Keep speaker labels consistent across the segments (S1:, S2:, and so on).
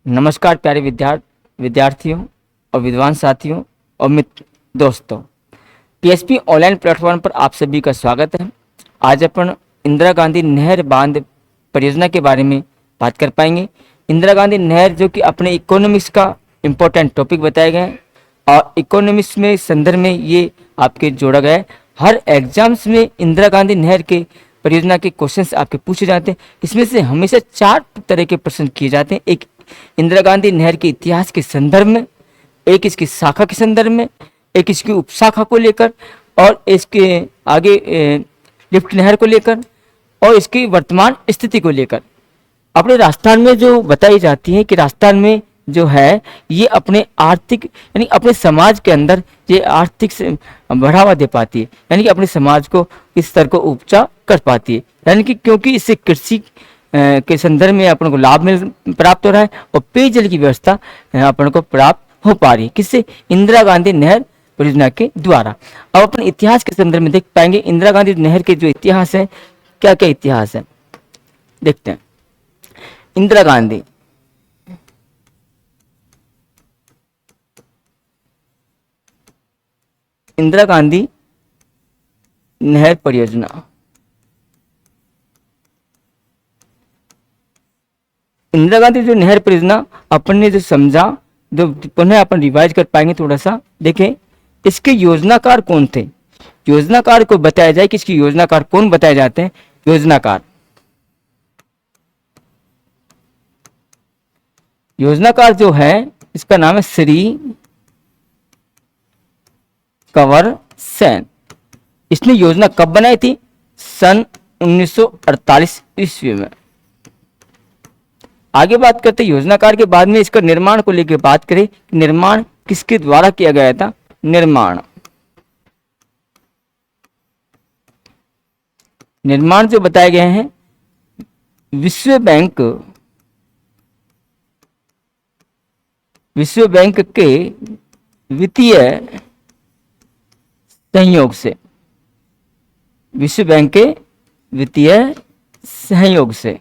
S1: नमस्कार प्यारे विद्यार्थियों और विद्वान साथियों और मित्र दोस्तों। पीएचपी ऑनलाइन प्लेटफॉर्म पर आप सभी का स्वागत है। आज अपन इंदिरा गांधी नहर बांध परियोजना के बारे में बात कर पाएंगे। इंदिरा गांधी नहर जो कि अपने इकोनॉमिक्स का इम्पोर्टेंट टॉपिक बताया गया है और इकोनॉमिक्स में संदर्भ में ये आपके जोड़ा गया है। हर एग्जाम्स में इंदिरा गांधी नहर के परियोजना के क्वेश्चंस आपके पूछे जाते हैं। इसमें से हमेशा 4 तरह के प्रश्न किए जाते हैं। एक इंदिरा गांधी नहर के इतिहास के संदर्भ में, एक इसकी शाखा के संदर्भ में, एक इसकी उपशाखा को लेकर और इसके आगे लिफ्ट नहर को लेकर और इसकी वर्तमान स्थिति को लेकर। अपने राजस्थान में जो बताई जाती है कि राजस्थान में जो है ये अपने आर्थिक यानी अपने समाज के अंदर ये आर्थिक से बढ़ावा दे पाती है, यानी कि अपने समाज को इस स्तर को ऊंचा कर पाती है, यानी कि क्योंकि इससे कृषि के संदर्भ में अपन को लाभ प्राप्त हो रहा है और पेयजल की व्यवस्था अपन को प्राप्त हो पा रही है। किससे? इंदिरा गांधी नहर परियोजना के द्वारा। अब अपन इतिहास के संदर्भ में देख पाएंगे इंदिरा गांधी नहर के जो इतिहास है, क्या क्या इतिहास है देखते हैं। इंदिरा गांधी नहर परियोजना। इंदिरा गांधी जो नहर परियोजना अपन ने जो समझा, जो पुनः अपन रिवाइज कर पाएंगे थोड़ा सा। देखें इसके योजनाकार कौन थे। योजनाकार को बताया जाए कि इसकी योजनाकार कौन बताए जाते हैं। योजनाकार जो है इसका नाम है श्री कंवर सेन। इसने योजना कब बनाई थी? सन 1948 ईस्वी में। आगे बात करते हैं योजनाकार के बाद में इसका निर्माण को लेकर बात करें। निर्माण किसके द्वारा किया गया था? निर्माण जो बताए गए हैं विश्व बैंक के वित्तीय सहयोग से। विश्व बैंक के वित्तीय सहयोग से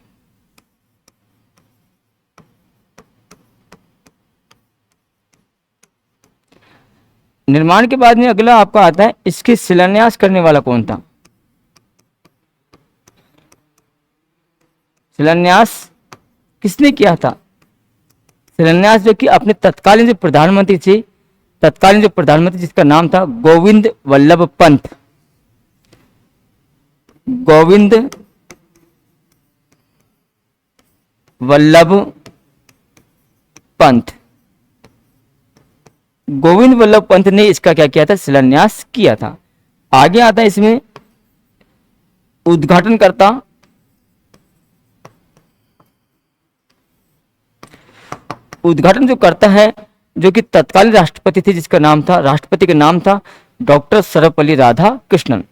S1: निर्माण के बाद में अगला आपका आता है इसके शिलान्यास करने वाला कौन था। शिलान्यास किसने किया था? शिलान्यास जो कि अपने तत्कालीन जो प्रधानमंत्री जिसका नाम था गोविंद वल्लभ पंत। गोविंद वल्लभ पंत ने इसका क्या किया था? शिलान्यास किया था। आगे आता है इसमें उद्घाटनकर्ता। उद्घाटन जो करता है जो कि तत्कालीन राष्ट्रपति थे, जिसका नाम था, राष्ट्रपति का नाम था डॉक्टर सर्वपल्ली राधाकृष्णन।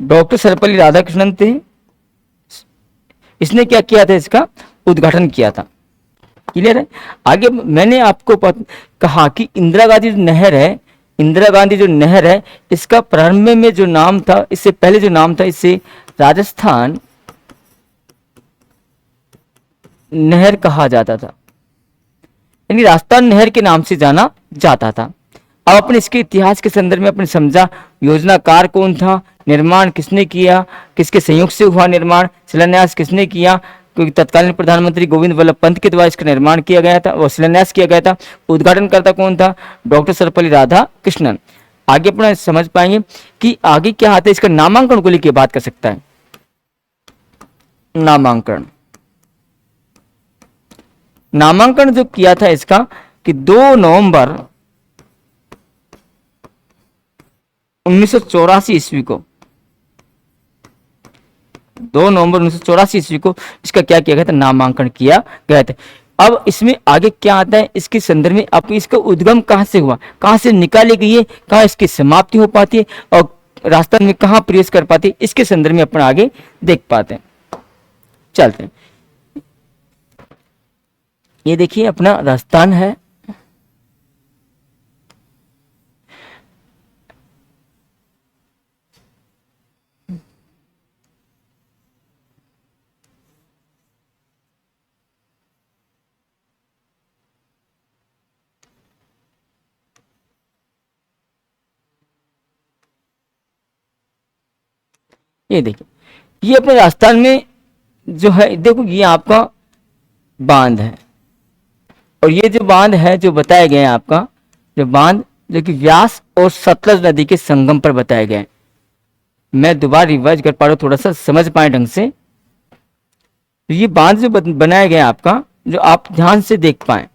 S1: डॉक्टर सर्वपल्ली राधाकृष्णन थे। इसने क्या किया था? इसका उद्घाटन किया था। क्लियर है? आगे मैंने आपको कहा कि इंदिरा गांधी जो नहर है इसका प्रारंभ में जो नाम था, इससे पहले जो नाम था, इसे राजस्थान नहर कहा जाता था, यानी राजस्थान नहर के नाम से जाना जाता था। अब अपने इसके इतिहास के संदर्भ में अपने समझा योजनाकार कौन था, निर्माण किसने किया, किसके संयोग से हुआ निर्माण, शिलान्यास किसने किया, क्योंकि तत्कालीन प्रधानमंत्री गोविंद वल्लभ पंत के द्वारा इसका निर्माण किया गया था, वो शिलान्यास किया गया था। उद्घाटनकर्ता कौन था? डॉक्टर सर्वपल्ली राधाकृष्णन। आगे अपना समझ पाएंगे कि आगे क्या आता है। इसका नामांकन को लेकर बात कर सकता है। नामांकन जो किया था इसका कि 2 नवंबर 1984 ईस्वी को, 2 नवंबर 1984 ईस्वी को इसका क्या किया गया था? नामांकन किया गया था। अब इसमें आगे क्या आता है इसके संदर्भ में, अब इसका उद्गम कहां से हुआ, कहां से निकाली गई है, कहां इसकी समाप्ति हो पाती है और राजस्थान में कहां प्रवेश कर पाती है, इसके संदर्भ में अपन आगे देख पाते हैं। चलते हैं। ये देखिए अपना राजस्थान है, ये देखिए ये अपने राजस्थान में जो है, देखो ये आपका बांध है, और ये जो बांध है जो बताए गए हैं आपका, जो बांध जो कि व्यास और सतलज नदी के संगम पर बताए गए हैं। मैं दोबारा रिवाइज कर पा रहा हूँ, थोड़ा सा समझ पाए ढंग से। तो ये बांध जो बनाया गया है आपका, जो आप ध्यान से देख पाए,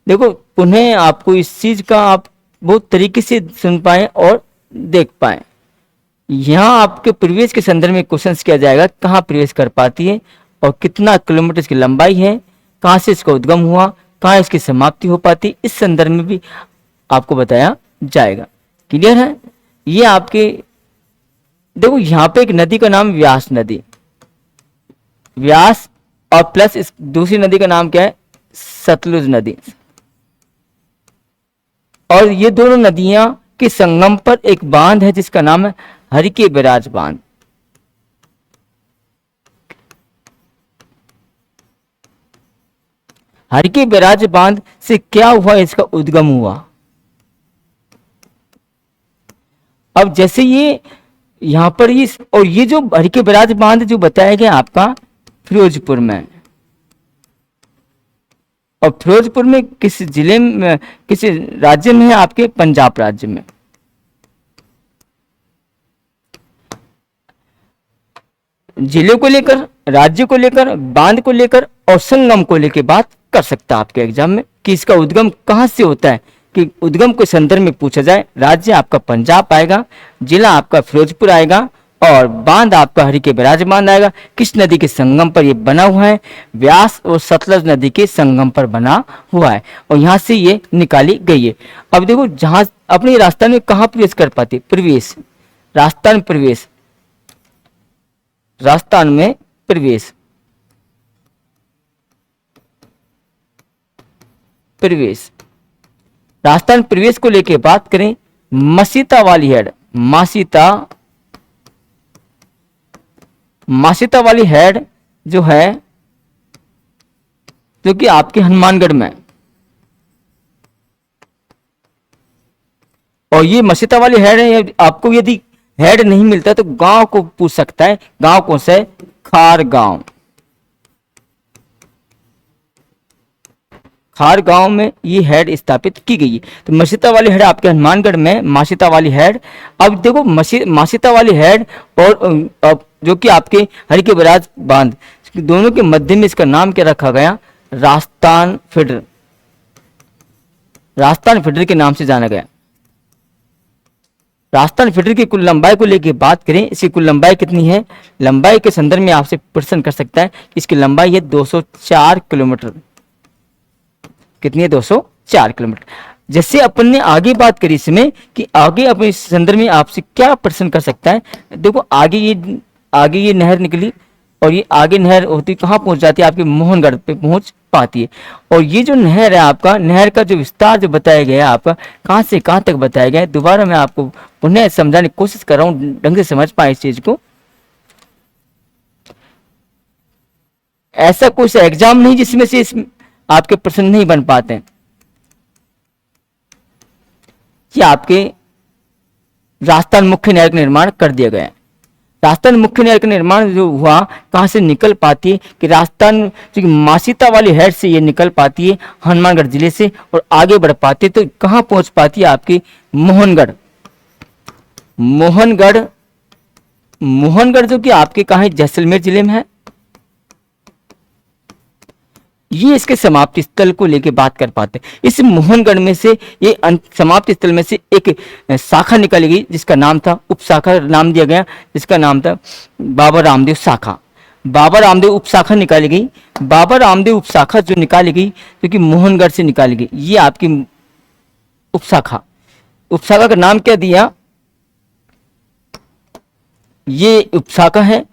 S1: देखो पुनः आपको इस चीज का आप बहुत तरीके से सुन पाए और देख पाए। यहाँ आपके प्रवेश के संदर्भ में क्वेश्चंस किया जाएगा, कहाँ प्रवेश कर पाती है और कितना किलोमीटर इसकी लंबाई है, कहाँ से इसका उद्गम हुआ, कहाँ इसकी समाप्ति हो पाती है, इस संदर्भ में भी आपको बताया जाएगा। क्लियर है? ये आपके देखो यहाँ पे एक नदी का नाम व्यास नदी, व्यास, और प्लस इस दूसरी नदी का नाम क्या है, सतलुज नदी। और ये दोनों नदियां के संगम पर एक बांध है जिसका नाम है हरिके बैराज बांध। हरिके बैराज बांध से क्या हुआ, इसका उद्गम हुआ। अब जैसे ये यहां पर ये, और ये जो हरिके बैराज बांध जो बताया गया आपका फिरोजपुर में, और फिरोजपुर में किस जिले में, किस राज्य में है, आपके पंजाब राज्य में। जिले को लेकर, राज्य को लेकर, बांध को लेकर और संगम को लेकर बात कर सकता है आपके एग्जाम में कि इसका उद्गम कहां से होता है, कि उद्गम के संदर्भ में पूछा जाए। राज्य आपका पंजाब आएगा, जिला आपका फिरोजपुर आएगा, और बांध आपका हरिके बैराज बांध आएगा। किस नदी के संगम पर यह बना हुआ है, व्यास और सतलज नदी के संगम पर बना हुआ है, और यहां से ये निकाली गई है। अब देखो जहां अपने राजस्थान में कहां प्रवेश कर पाती, प्रवेश, राजस्थान प्रवेश, राजस्थान में प्रवेश, प्रवेश, राजस्थान प्रवेश को लेके बात करें, मसीता वाली हेड, मासीता वाली हेड जो है, जो कि आपके हनुमानगढ़ में, और ये मसीता वाली हेड है। आपको यदि हेड नहीं मिलता तो गांव को पूछ सकता है, गांव कौन सा है, खार गांव। खार गांव में ये हेड स्थापित की गई है। तो मसीता वाली हेड आपके हनुमानगढ़ में, मासीता वाली हेड। अब देखो मासीता वाली हेड और जो कि आपके हरिके बैराज बांध, दोनों के मध्य में इसका नाम क्या रखा गया, राजस्थान फीडर, राजस्थान फीडर के नाम से जाना गया। राजस्थान फीडर की कुल लंबाई को लेकर बात करें, इसकी कुल लंबाई कितनी है, लंबाई के संदर्भ में आपसे प्रश्न कर सकता है। इसकी लंबाई है 204 किलोमीटर। कितनी है, 204 किलोमीटर। जैसे अपन ने आगे बात करी इसमें कि आगे अपने संदर्भ में आपसे क्या प्रश्न कर सकता है। देखो आगे ये नहर निकली, और ये आगे नहर होती कहाँ पहुंच जाती है, आपके मोहनगढ़ पे पहुंच पाती है। और ये जो नहर है आपका, नहर का जो विस्तार जो बताया गया है आपका, कहाँ से कहाँ तक बताया गया है, दोबारा मैं आपको पुनः समझाने की कोशिश कर रहा हूँ, ढंग से समझ पाए इस चीज को। ऐसा कुछ एग्जाम नहीं जिसमें से आपके प्रश्न नहीं बन पाते हैं। कि आपके राजस्थान मुख्य नहर का निर्माण कर दिया गया है। राजस्थान मुख्य नहर का निर्माण जो हुआ, कहां से निकल पाती है, कि राजस्थान जो मासीता वाली हेड से ये निकल पाती है हनुमानगढ़ जिले से, और आगे बढ़ पाती है तो कहां पहुंच पाती है, आपकी मोहनगढ़। मोहनगढ़ जो कि आपके कहां है, जैसलमेर जिले में है। ये इसके समाप्ति स्थल को लेके बात कर पाते हैं। इस मोहनगढ़ में से ये समाप्ति स्थल में से एक शाखा निकाली गई, जिसका नाम था, उपशाखा नाम दिया गया, जिसका नाम था बाबा रामदेव शाखा। बाबा रामदेव उपशाखा निकाली गई। बाबा रामदेव उपशाखा जो निकाली गई, जो कि मोहनगढ़ से निकाली गई, ये आपकी उपशाखा का नाम क्या दिया, ये उपशाखा है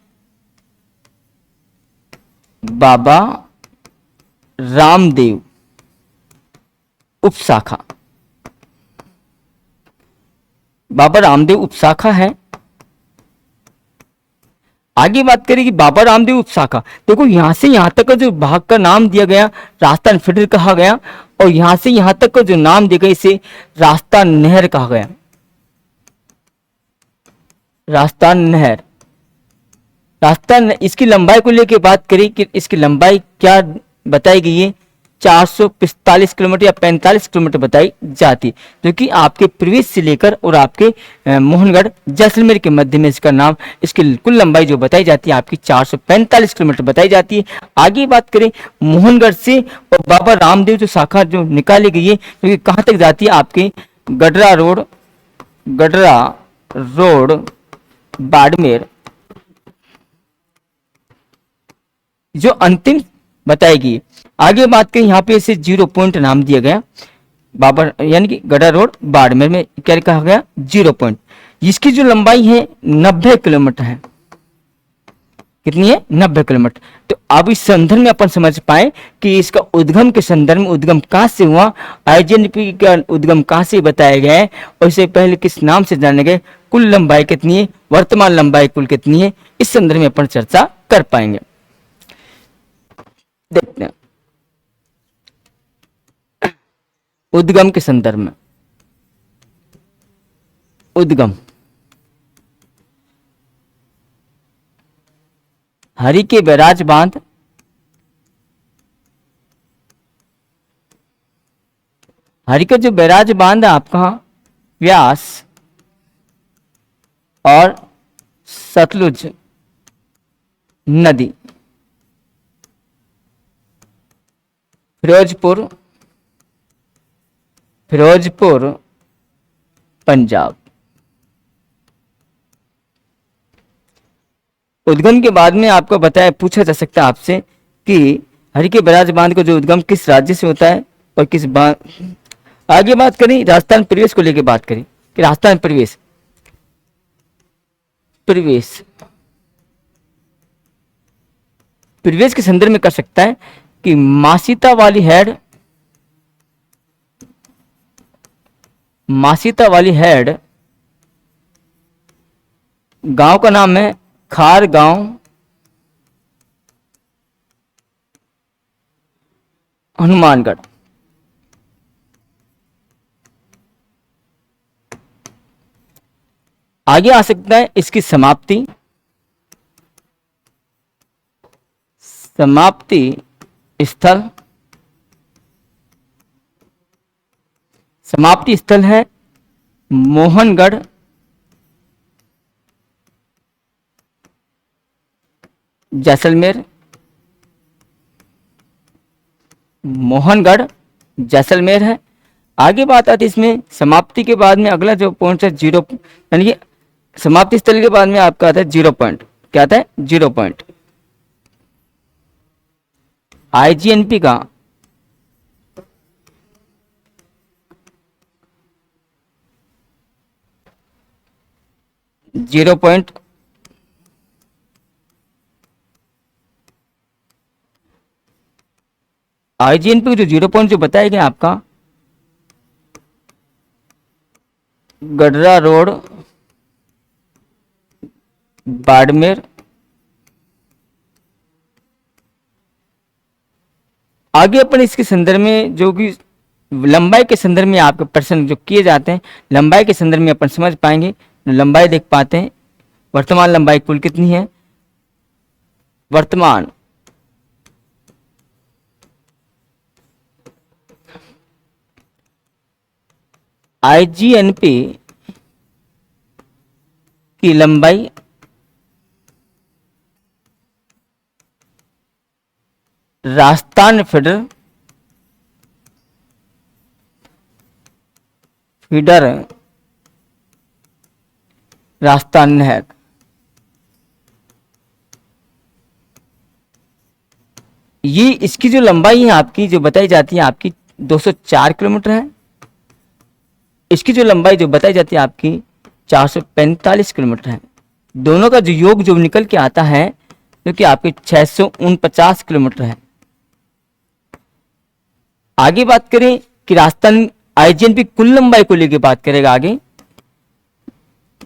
S1: बाबा रामदेव उपशाखा, बाबा रामदेव उपशाखा है। आगे बात करें कि बाबा रामदेव उपशाखा, देखो यहां से यहां तक का जो भाग का नाम दिया गया रास्ता फीडर कहा गया, और यहां से यहां तक का जो नाम दिया गया इसे रास्ता नहर कहा गया, रास्ता नहर। इसकी लंबाई को लेकर बात करें कि इसकी लंबाई क्या बताई गई है, 445 किलोमीटर या 45 किलोमीटर बताई जाती है, जो कि आपके प्रवेश से लेकर और आपके मोहनगढ़ जैसलमेर के मध्य में इसका नाम, इसकी कुल लंबाई जो बताई जाती है आपकी 445 किलोमीटर बताई जाती है। आगे बात करें मोहनगढ़ से और बाबा रामदेव जो शाखा जो निकाली गई है, जो कि कहाँ तक जाती है, आपके गडरा रोड बाड़मेर, जो अंतिम बताएगी। आगे बात करें यहाँ पे इसे 0 पॉइंट नाम दिया गया, बाबर यानी कि गडा रोड बाड़मेर में क्या कहा गया, 0 पॉइंट। इसकी जो लंबाई है 90 किलोमीटर है। कितनी है, 90 किलोमीटर। तो अब इस संदर्भ में अपन समझ पाए कि इसका उद्गम के संदर्भ में उद्गम कहाँ से हुआ, आईजीएनपी का उद्गम कहाँ से बताया गया है, और इससे पहले किस नाम से जाने गए, कुल लंबाई कितनी है, वर्तमान लंबाई कुल कितनी है, इस संदर्भ में अपन चर्चा कर पाएंगे। देखते हैं उद्गम के संदर्भ में। उद्गम, हरि के बैराज बांध, हरि का जो बैराज बांध है आपका व्यास और सतलुज नदी, फिरोजपुर पंजाब। उद्गम के बाद में आपको बताया, पूछा जा सकता है आपसे कि हरि के बैराज बांध का जो उद्गम किस राज्य से होता है और किस बांध। आगे बात करें राजस्थान प्रवेश को लेकर बात करें कि राजस्थान प्रवेश के संदर्भ में कर सकता है कि मासीता वाली हेड गांव का नाम है खार गांव, हनुमानगढ़। आगे आ सकता है इसकी समाप्ति स्थल है मोहनगढ़ जैसलमेर, है। आगे बात आती है इसमें समाप्ति के बाद में अगला जो पॉइंट है 0, यानी कि समाप्ति स्थल के बाद में आपका आता है 0 पॉइंट। क्या आता है, 0 पॉइंट। आईजीएनपी का जीरो पॉइंट आईजीएनपी जो 0 पॉइंट जो बताया गया आपका गडरा रोड बाड़मेर। आगे अपन इसके संदर्भ में जो कि लंबाई के संदर्भ में आपके प्रश्न जो किए जाते हैं, लंबाई के संदर्भ में अपन समझ पाएंगे, लंबाई देख पाते हैं। वर्तमान लंबाई कुल कितनी है, वर्तमान आईजीएनपी की लंबाई राजस्थान फीडर राजस्थान नहर, ये इसकी जो लंबाई है आपकी जो बताई जाती है आपकी 204 किलोमीटर है। इसकी जो लंबाई जो बताई जाती है आपकी 445 किलोमीटर है। दोनों का जो योग जो निकल के आता है जो कि आपके 649 किलोमीटर है। आगे बात करें कि राजस्थान आईजीएनपी कुल लंबाई को लेकर बात करेगा आगे।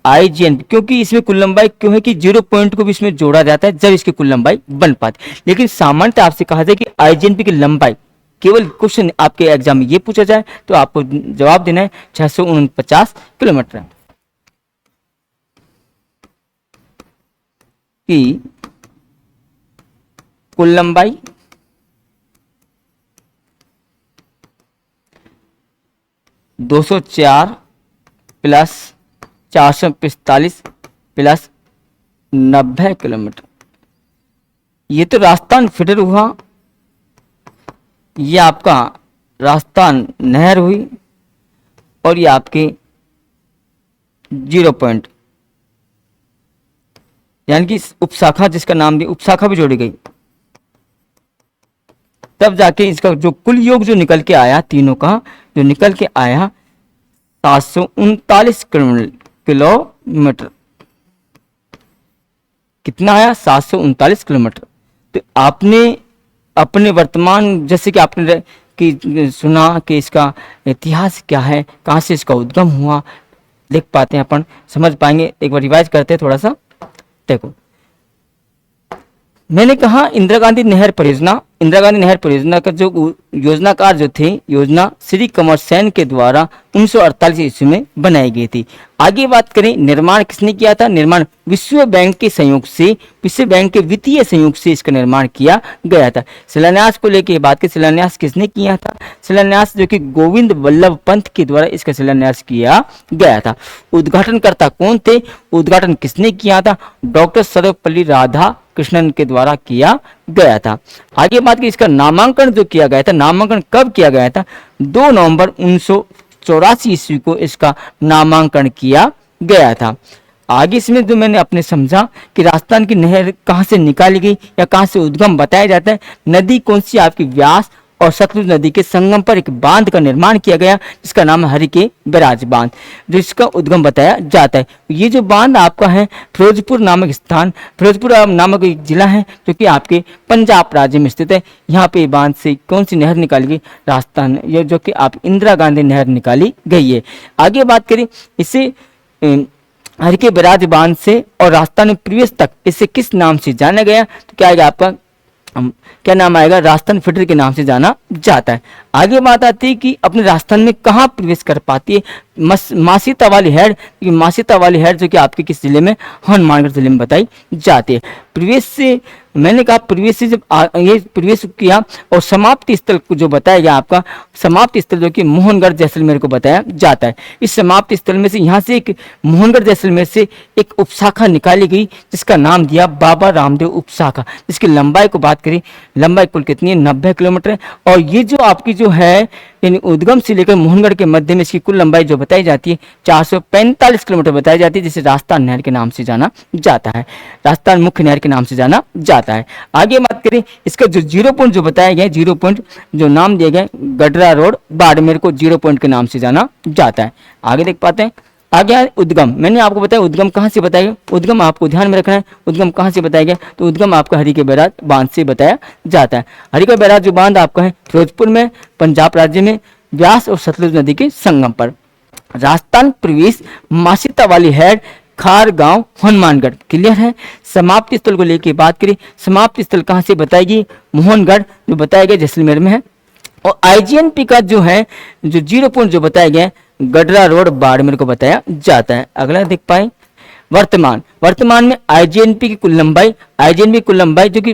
S1: आईजीएनपी क्योंकि इसमें कुल लंबाई क्यों है कि 0 पॉइंट को भी इसमें जोड़ा जाता है जब इसकी कुल लंबाई बन पाती है। लेकिन सामान्यतः आपसे कहा जाए कि आईजीएनपी की लंबाई, केवल क्वेश्चन आपके एग्जाम में ये पूछा जाए तो आपको जवाब देना है 649 किलोमीटर की कुल लंबाई (204 प्लस 445 प्लस 90 किलोमीटर। ये तो राजस्थान फीडर हुआ, ये आपका राजस्थान नहर हुई, और ये आपके 0 पॉइंट यानी कि उपशाखा जिसका नाम दिया, उपशाखा भी जोड़ी गई, तब जाके इसका जो कुल योग जो निकल के आया, तीनों का जो निकल के आया 739 किलोमीटर। कितना आया? 739 किलोमीटर। तो आपने अपने वर्तमान, जैसे कि आपने कि सुना कि इसका इतिहास क्या है, कहाँ से इसका उद्गम हुआ, लिख पाते हैं अपन, समझ पाएंगे। एक बार रिवाइज करते हैं थोड़ा सा। देखो, मैंने कहा इंदिरा गांधी नहर परियोजना, इंदिरा गांधी नहर परियोजना का जो योजनाकार जो थे, योजना श्री कंवर सेन के द्वारा 1948 ईस्वी में बनाई गई थी। आगे बात करें, निर्माण किसने किया था? निर्माण विश्व बैंक के सहयोग से, विश्व बैंक के वित्तीय सहयोग से इसका निर्माण किया गया था। शिलान्यास को लेकर बात की, शिलान्यास किसने किया था? शिलान्यास जो कि गोविंद वल्लभ पंत के द्वारा इसका शिलान्यास किया गया था। उद्घाटनकर्ता कौन थे? उद्घाटन किसने किया था? डॉक्टर सर्वपल्ली राधा कृष्णन के द्वारा किया गया था। आगे बात की, इसका नामांकन जो किया गया था, नामांकन कब किया गया था? 2 नवंबर 1984 ईस्वी को इसका नामांकन किया गया था। आगे इसमें जो मैंने अपने समझा कि राजस्थान की नहर कहाँ से निकाली गई या कहाँ से उद्गम बताया जाता है। नदी कौन सी? आपकी व्यास और सतलुज नदी के संगम पर एक बांध का निर्माण किया गया जिसका नाम है हरिके बैराज बांध, जिसका उद्गम बताया जाता है। ये जो बांध आपका है फिरोजपुर नामक स्थान, फिरोजपुर नामक एक जिला है जो कि आपके पंजाब राज्य में स्थित है। यहाँ पे बांध से कौन सी नहर निकाली गई? राजस्थान, ये जो कि आप इंदिरा गांधी नहर निकाली गई है। आगे बात करें, इसे हरिके बैराज बांध से और राजस्थान में प्रवेश तक इसे किस नाम से जाना गया? तो क्या आएगा आपका, क्या नाम आएगा? राजस्थान फीडर के नाम से जाना जाता है। आगे बात आती है कि अपने राजस्थान में कहाँ प्रवेश कर पाती है? मासीता वाली हेड, मासीता वाली हेड जो कि आपके किस जिले में? हनुमानगढ़ जिले में बताई जाती है। प्रवेश से, मैंने कहा प्रवेश से जब ये प्रवेश किया और समाप्ति स्थल को जो बताया गया आपका, समाप्ति स्थल जो कि मोहनगढ़ जैसलमेर को बताया जाता है। इस समाप्ति स्थल में से, यहाँ से एक मोहनगढ़ जैसलमेर से एक उपशाखा निकाली गई जिसका नाम दिया बाबा रामदेव उपशाखा, जिसकी लंबाई को बात करें, लंबाई कुल कितनी है? 90 किलोमीटर है। और ये जो आपकी जो है यानी उद्गम से लेकर मोहनगढ़ के मध्य में इसकी कुल लंबाई जो बताई जाती है 445 किलोमीटर बताई जाती है, जिसे राजस्थान नहर के नाम से जाना जाता है, राजस्थान मुख्य नहर के नाम से जाना जाता है। आगे बात करें, इसका जो 0 पॉइंट जो बताया गया, 0 पॉइंट जो नाम दिया गया गडरा रोड बाड़मेर को 0 पॉइंट के नाम से जाना जाता है। आगे देख पाते हैं। आगे है उद्गम। मैंने आपको बताया उद्गम कहाँ से बताया गया, उद्गम आपको ध्यान में रखना है। उद्गम कहाँ से बताया गया? तो उद्गम आपका हरिके बैराज बांध से बताया जाता है। हरिके बैराज जो बांध आपका है फिरोजपुर में, पंजाब राज्य में, व्यास और सतलुज नदी के संगम पर। राजस्थान प्रवेश मासीता वाली हेड, खार गांव, हनुमानगढ़। क्लियर है। समाप्ति स्थल को लेकर बात करें, समाप्ति स्थल कहाँ से बताएगी? मोहनगढ़ जो बताया गया जैसलमेर में है। और आईजीएनपी का जो है जो 0 पॉइंट जो बताया गया गडरा रोड बाड़मेर को बताया जाता है। अगला देख पाए, वर्तमान में आईजीएनपी की कुल लंबाई, आईजीएनपी की कुल लंबाई जो कि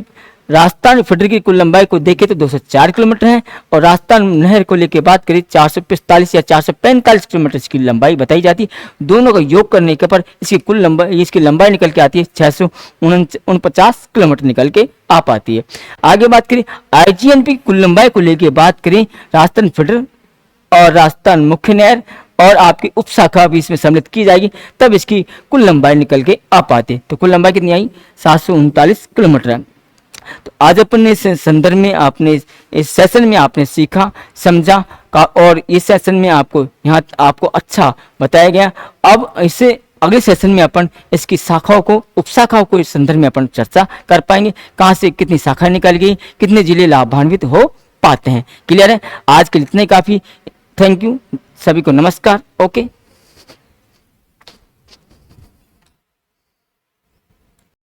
S1: राजस्थान फीडर की कुल लंबाई को देखें तो 204 किलोमीटर है, और राजस्थान नहर को लेकर बात करें 445 या 445 किलोमीटर इसकी लंबाई बताई जाती है। दोनों का योग करने के पर इसकी कुल लंबाई, इसकी लंबाई निकल के आती है 649 किलोमीटर निकल के आ पाती है। आगे बात करें आईजीएनपी की कुल लंबाई को लेकर बात करें, राजस्थान फीडर और राजस्थान मुख्य नहर और आपकी उपशाखा भी इसमें सम्मिलित की जाएगी, तब इसकी कुल लंबाई निकल के आ पाती है। तो कुल लंबाई कितनी आई? 739 किलोमीटर है। तो आज अपन ने इस संदर्भ में, आपने इस सेशन में आपने सीखा, समझा का, और इस सेशन में आपको यहाँ आपको अच्छा बताया गया। अब इसे अगले सेशन में अपन इसकी शाखाओं को, उपशाखाओं को इस संदर्भ में अपन चर्चा कर पाएंगे, कहाँ से कितनी शाखाएं निकल गई, कितने जिले लाभान्वित हो पाते हैं। क्लियर है? आज के लिए इतना ही काफी। थैंक यू, सभी को नमस्कार। ओके।